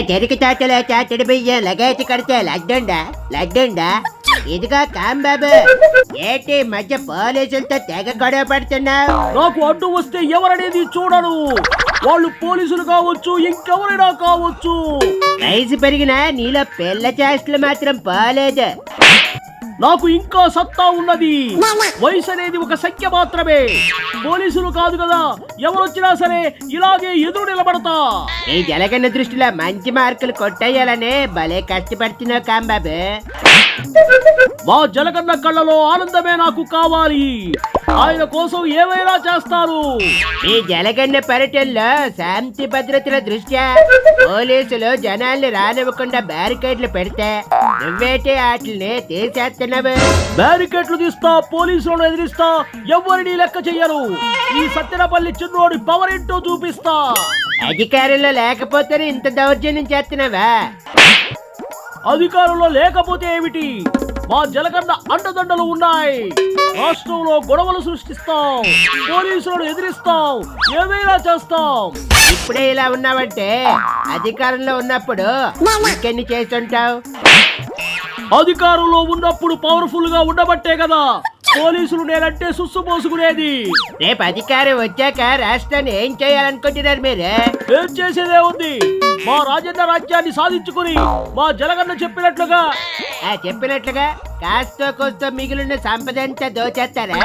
చెరుకు తోటలో చాటడి బియ్యం లగేజ్ కడితే లడ్డుండా ఇదిగా కాంబాబు ఏంటి మధ్య పోలీసులతో తెగ గొడవ పడుతున్నావు? నాకు అడ్డు వస్తే ఎవరనేది చూడను. వాళ్ళు పోలీసులు కావచ్చు, ఇంకెవరైనా కావచ్చు. వయసు పెరిగినా నీలో పిల్ల చేష్టలు మాత్రం పోలేదు. నాకు ఇంకా సత్తా ఉన్నది. వయసు అనేది ఒక సంఖ్య మాత్రమే. పోలీసులు కాదు కదా, ఎవరొచ్చినా సరే ఇలాగే ఎదురు నిలబడతా. ఈ జలగన్న దృష్టిలో మంచి మార్కులు కొట్టేయాలని భలే కష్టపడుతున్నావు కాంబాబు. మా జలగన్న కళ్ళలో ఆనందమే నాకు కావాలి. ఆయన కోసం ఏమైనా చేస్తారు. ఈ జలగన్న పర్యటనలో శాంతి భద్రతల దృష్ట్యా పోలీసులు జనాల్ని రానివ్వకుండా బ్యారికేడ్లు పెడితే నువ్వేటే వాటిని తీసేస్తున్నావు. బ్యారికేడ్లు తీస్తా, పోలీసులను ఎదిరిస్తా, ఎవరిని లెక్క చెయ్యరు. ఈ సత్తెనపల్లి చిన్నోడి పవర్ ఏంటో చూపిస్తా. అధికారంలో లేకపోతేనే ఇంత దౌర్జన్యం చేస్తున్నావా? అధికారంలో లేకపోతే ఏమిటి? మా జలగన్న అండదండలు ఉన్నాయి. రాష్ట్రంలో గొడవలు సృష్టిస్తాం, పోలీసులను ఎదిరిస్తాం, ఏదైనా చేస్తాం. ఇప్పుడే ఇలా ఉన్నావంటే అధికారంలో ఉన్నప్పుడు ఇంకెన్ని చేస్తుంటావు? అధికారంలో ఉన్నప్పుడు పవర్ఫుల్ గా ఉండబట్టే కదా పోలీసులు నేనంటే సుస్సు పోసుకునేది. రేపు అధికారం వచ్చాక రాష్ట్రాన్ని ఏం చేయాలనుకుంటున్నారు మీరు? ఏం చేసేదే ఉంది. మా రాజన్న రాజ్యాన్ని సాధించుకుని మా జలగన్న చెప్పినట్లుగా కాస్తో కోస్తో మిగిలిన సంపద అంతా దోచేస్తారా?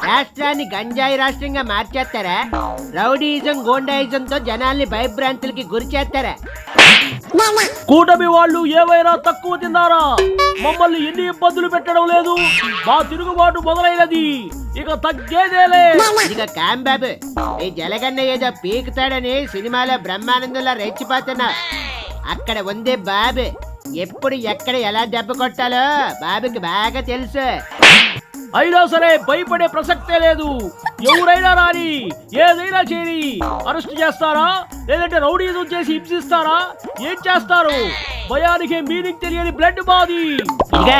రాష్ట్రాన్ని గంజాయి రాష్ట్రంగా మార్చేస్తారా? రౌడీయిజం గోండాయిజంతో జనాల్ని భయభ్రాంతులకి గురి చేస్తారా? కూటమి వాళ్ళు ఏవైనా తక్కువ తిన్నారా? మమ్మల్ని ఎన్ని ఇబ్బందులు పెట్టడం లేదు. మా తిరుగుబాటు మొదలైనది, ఇక తగ్గేదేలే. ఇక కాంబాబు, ఈ జలగన్న ఏదో పీకుతాడని సినిమాలో బ్రహ్మానందంలో రెచ్చిపోతున్నా. అక్కడ ఉంది బాబు. ఎప్పుడు ఎక్కడ ఎలా దెబ్బ కొట్టాలో బాబుకి బాగా తెలుసు. అయినా సరే భయపడే ప్రసక్తే లేదు. ఎవరైనా రాని, ఏదైనా చేయని అరెస్ట్ చేస్తారా? లేదంటే రౌడీజం చేసి హింసిస్తారా? ఏం చేస్తారు? భయానికి మీనింగ్ తెలియని బ్లడ్ బాది. ఇక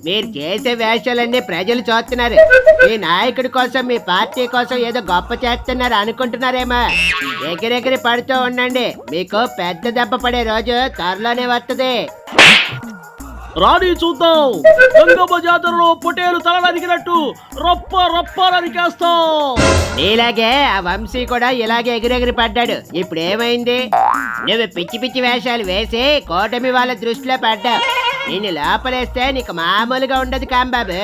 మీరు చేసే వేషాలన్నీ ప్రజలు చూస్తున్నారు. మీ నాయకుడి కోసం, మీ పార్టీ కోసం ఏదో గొప్ప చేస్తున్నారు అనుకుంటున్నారేమో. ఎగిరెగిరి పడుతూ ఉండండి. మీకు పెద్ద దెబ్బ పడే రోజు త్వరలోనే వస్తుంది. రాని చూద్దాం. గంగమ్మ జాతరలో పొటేలు తల నరికినట్టు రప్ప రప్ప నరికేస్తాం. ఇలాగే ఆ వంశీ కూడా ఇలాగే ఎగిరెగిరి పడ్డాడు. ఇప్పుడు ఏమైంది? నువ్వు పిచ్చి పిచ్చి వేషాలు వేసి కూటమి వాళ్ళ దృష్టిలో పడ్డావు. నిన్ను లోపలేస్తే నీకు మామూలుగా ఉండదు కాంబాబు.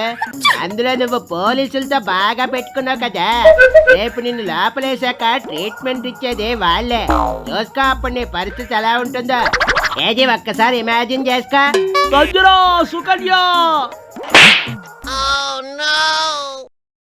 అందులో నువ్వు పోలీసులతో బాగా పెట్టుకున్నావు కదా. రేపు నిన్ను లోపలేసాక ట్రీట్మెంట్ ఇచ్చేది వాళ్ళే. చూసుకో అప్పుడు నీ పరిస్థితి ఎలా ఉంటుందో. ఏది ఒక్కసారి ఇమాజిన్ చేసుకో. సంజనా, సుకన్య,